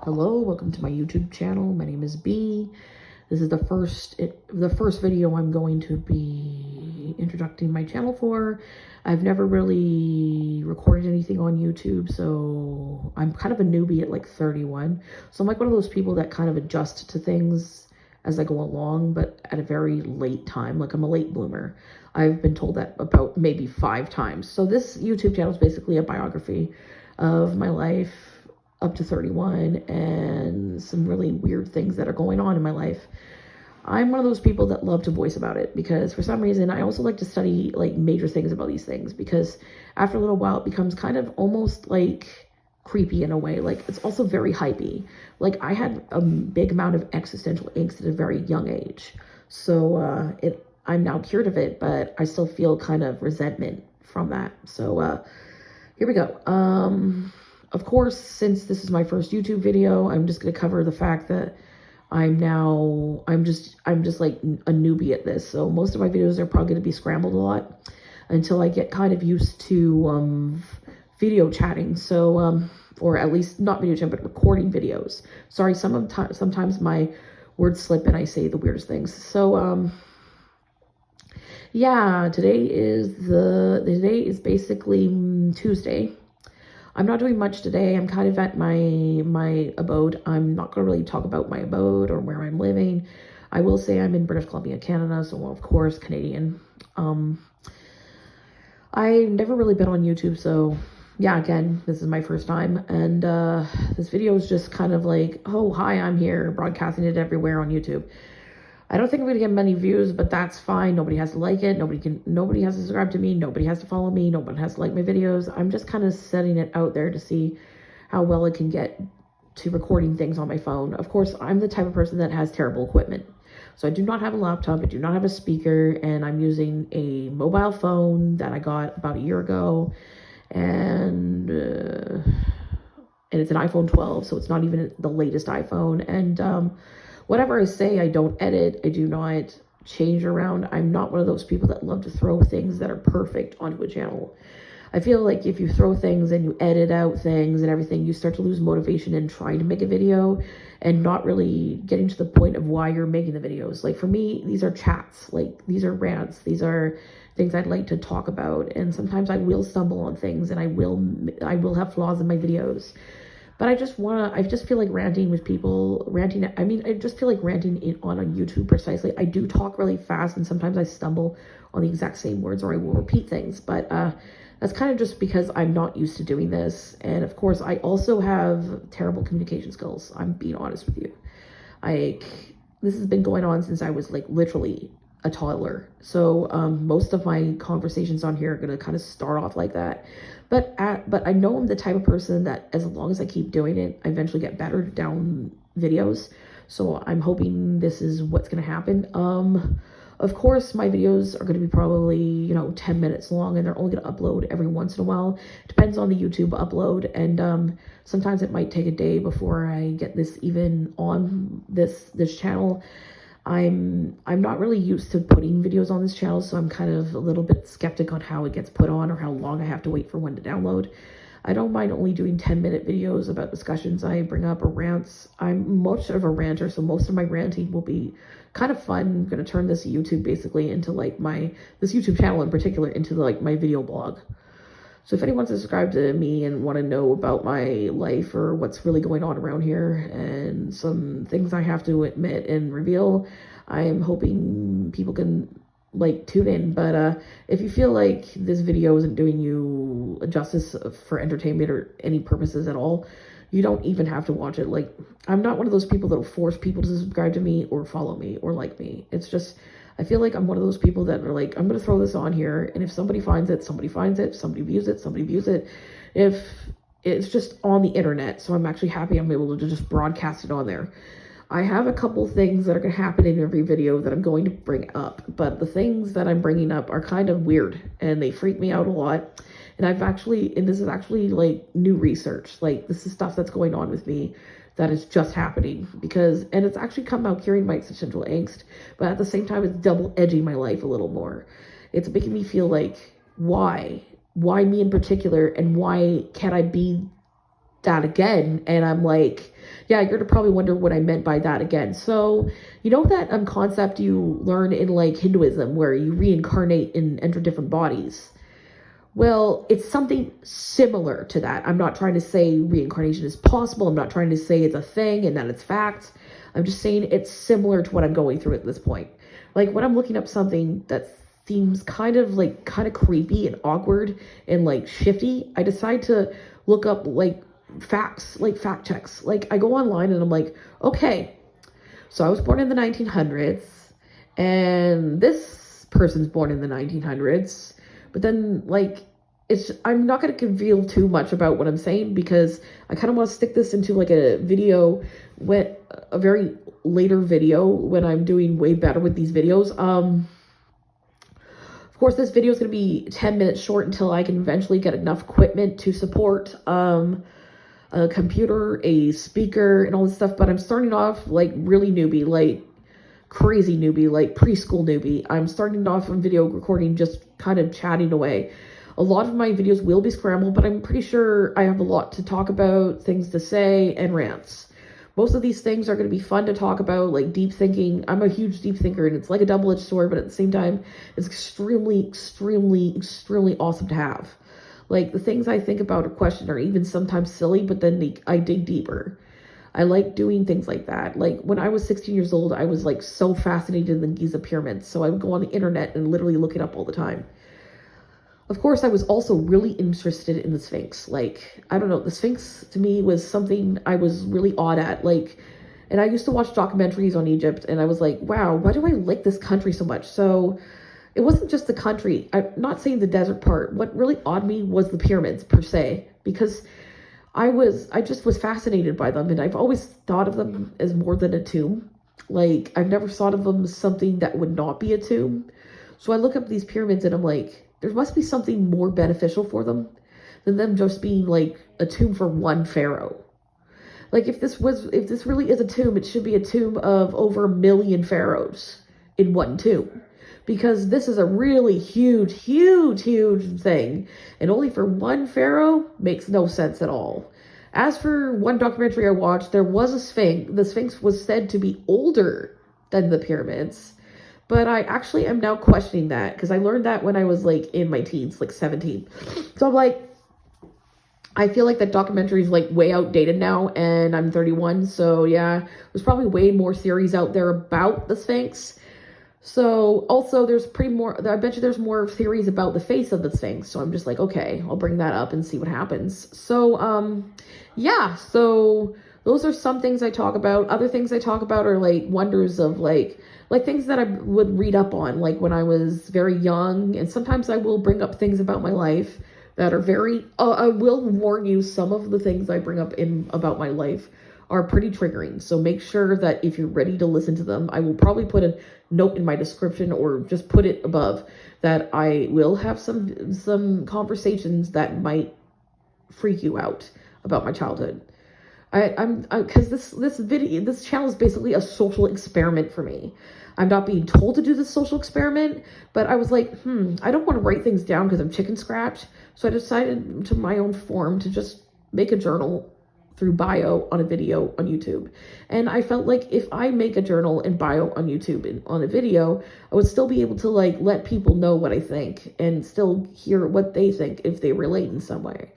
Hello, welcome to my YouTube channel. My name is B. This is the first video I'm going to be introducing my channel for. I've never really recorded anything on YouTube, so I'm kind of a newbie at like 31. So I'm like one of those people that kind of adjust to things as I go along, but at a very late time. Like I'm a late bloomer. I've been told that about maybe 5 times. So this YouTube channel is basically a biography of my life up to 31 and some really weird things that are going on in my life. I'm one of those people that love to voice about it because for some reason I also like to study like major things about these things, because after a little while it becomes kind of almost like creepy in a way. Like it's also very hypey. Like I had a big amount of existential angst at a very young age. So I'm now cured of it, but I still feel kind of resentment from that. So here we go. Of course, since this is my first YouTube video, I'm just going to cover the fact that I'm just like a newbie at this. So most of my videos are probably going to be scrambled a lot until I get kind of used to video chatting. So or at least not video chat, but recording videos. Sorry, sometimes my words slip and I say the weirdest things. So yeah, today is basically Tuesday. I'm not doing much today. I'm kind of at my abode. I'm not going to really talk about my abode or where I'm living. I will say I'm in British Columbia, Canada, so of course Canadian. I've never really been on YouTube, so yeah, again, this is my first time, and this video is just kind of like, oh, hi, I'm here, broadcasting it everywhere on YouTube. I don't think I'm gonna get many views, but that's fine. Nobody has to like it. Nobody has to subscribe to me. Nobody has to follow me. Nobody has to like my videos. I'm just kind of setting it out there to see how well it can get to recording things on my phone. Of course, I'm the type of person that has terrible equipment. So I do not have a laptop. I do not have a speaker, and I'm using a mobile phone that I got about a year ago, and it's an iPhone 12, so it's not even the latest iPhone. And whatever I say, I don't edit. I do not change around. I'm not one of those people that love to throw things that are perfect onto a channel. I feel like if you throw things and you edit out things and everything, you start to lose motivation in trying to make a video and not really getting to the point of why you're making the videos. Like for me, these are chats. Like these are rants. These are things I'd like to talk about. And sometimes I will stumble on things and I will have flaws in my videos. But I just feel like ranting with people, I just feel like ranting on YouTube precisely. I do talk really fast and sometimes I stumble on the exact same words or I will repeat things. But that's kind of just because I'm not used to doing this. And of course, I also have terrible communication skills. I'm being honest with you. This has been going on since I was like literally a toddler. So most of my conversations on here are going to kind of start off like that. But I know I'm the type of person that as long as I keep doing it, I eventually get better down videos. So I'm hoping this is what's going to happen. Of course, my videos are going to be probably, 10 minutes long, and they're only going to upload every once in a while. Depends on the YouTube upload, and sometimes it might take a day before I get this even on this channel. I'm not really used to putting videos on this channel, so I'm kind of a little bit skeptic on how it gets put on or how long I have to wait for one to download. I don't mind only doing 10-minute videos about discussions I bring up or rants. I'm much of a ranter, so most of my ranting will be kind of fun. I'm going to turn this YouTube basically into like this YouTube channel in particular into like my video blog. So if anyone's subscribed to me and want to know about my life or what's really going on around here and some things I have to admit and reveal, I'm hoping people can like tune in. But if you feel like this video isn't doing you justice for entertainment or any purposes at all, you don't even have to watch it. Like, I'm not one of those people that'll force people to subscribe to me or follow me or like me. It's just, I feel like I'm one of those people that are like, I'm going to throw this on here, and if somebody finds it, somebody finds it. If somebody views it, somebody views it. If it's just on the internet, so I'm actually happy I'm able to just broadcast it on there. I have a couple things that are going to happen in every video that I'm going to bring up, but the things that I'm bringing up are kind of weird, and they freak me out a lot. And this is actually like new research. Like this is stuff that's going on with me that is just happening and it's actually come out curing my existential angst, but at the same time, it's double edging my life a little more. It's making me feel like, why me in particular, and why can't I be that again? And I'm like, yeah, you're gonna probably wonder what I meant by that again. So, you know that concept you learn in like Hinduism where you reincarnate and enter different bodies? Well, it's something similar to that. I'm not trying to say reincarnation is possible. I'm not trying to say it's a thing and that it's fact. I'm just saying it's similar to what I'm going through at this point. Like when I'm looking up something that seems kind of creepy and awkward and like shifty, I decide to look up like facts, like fact checks. Like I go online and I'm like, okay, so I was born in the 1900s and this person's born in the 1900s. But then, like, I'm not going to reveal too much about what I'm saying because I kind of want to stick this into like a video, a very later video when I'm doing way better with these videos. Of course, this video is going to be 10 minutes short until I can eventually get enough equipment to support a computer, a speaker, and all this stuff. But I'm starting off like really newbie, like crazy newbie, like preschool newbie. I'm starting off on video recording, just kind of chatting away. A lot of my videos will be scrambled, but I'm pretty sure I have a lot to talk about, things to say, and rants. Most of these things are going to be fun to talk about, like deep thinking. I'm a huge deep thinker, and it's like a double-edged sword, but at the same time, it's extremely, extremely, extremely awesome to have. Like, the things I think about or question are even sometimes silly, but then I dig deeper. I like doing things like that. Like when I was 16 years old, I was like so fascinated in the Giza pyramids. So I would go on the internet and literally look it up all the time. Of course, I was also really interested in the Sphinx. Like, I don't know, the Sphinx to me was something I was really awed at. Like, and I used to watch documentaries on Egypt and I was like, wow, why do I like this country so much? So it wasn't just the country. I'm not saying the desert part. What really awed me was the pyramids per se, because I just was fascinated by them, and I've always thought of them as more than a tomb. Like, I've never thought of them as something that would not be a tomb. So I look up these pyramids and I'm like, there must be something more beneficial for them than them just being like a tomb for one pharaoh. Like if this really is a tomb, it should be a tomb of over 1 million pharaohs in one tomb. Because this is a really huge, huge, huge thing. And only for one pharaoh makes no sense at all. As for one documentary I watched, there was a Sphinx. The Sphinx was said to be older than the pyramids. But I actually am now questioning that because I learned that when I was like in my teens, like 17. So I'm like, I feel like that documentary is like way outdated now and I'm 31. So yeah, there's probably way more theories out there about the Sphinx. So also I bet you there's more theories about the face of the Sphinx. So I'm just like, okay, I'll bring that up and see what happens. So, yeah, so those are some things I talk about. Other things I talk about are like wonders of like things that I would read up on, like when I was very young. And sometimes I will bring up things about my life that are I will warn you, some of the things I bring up about my life are pretty triggering. So make sure that if you're ready to listen to them, I will probably put a note in my description or just put it above that I will have some conversations that might freak you out about my childhood. Because this channel is basically a social experiment for me. I'm not being told to do this social experiment, but I was like, I don't want to write things down because I'm chicken scratch. So I decided to my own form to just make a journal through bio on a video on YouTube. And I felt like if I make a journal and bio on YouTube and on a video, I would still be able to like let people know what I think and still hear what they think if they relate in some way.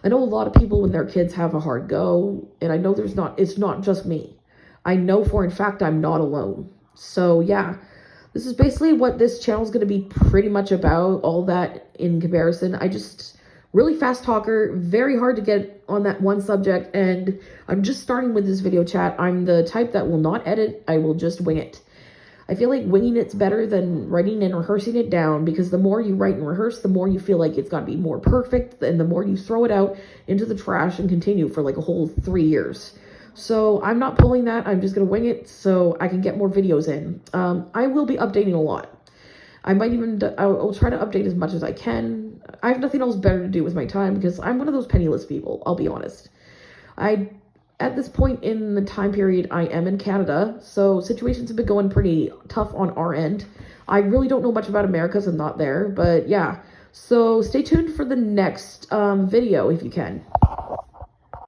I know a lot of people when their kids have a hard go, and I know it's not just me. I know for in fact I'm not alone. So yeah, this is basically what this channel is going to be pretty much about, all that in comparison. I just really fast talker, very hard to get on that one subject, and I'm just starting with this video chat. I'm the type that will not edit, I will just wing it. I feel like winging it's better than writing and rehearsing it down, because the more you write and rehearse, the more you feel like it's got to be more perfect, and the more you throw it out into the trash and continue for like a whole 3 years. So I'm not pulling that, I'm just going to wing it so I can get more videos in. I will be updating a lot. I'll try to update as much as I can. I have nothing else better to do with my time because I'm one of those penniless people, I'll be honest. At this point in the time period, I am in Canada, so situations have been going pretty tough on our end. I really don't know much about America, so I'm not there, but yeah. So stay tuned for the next video if you can.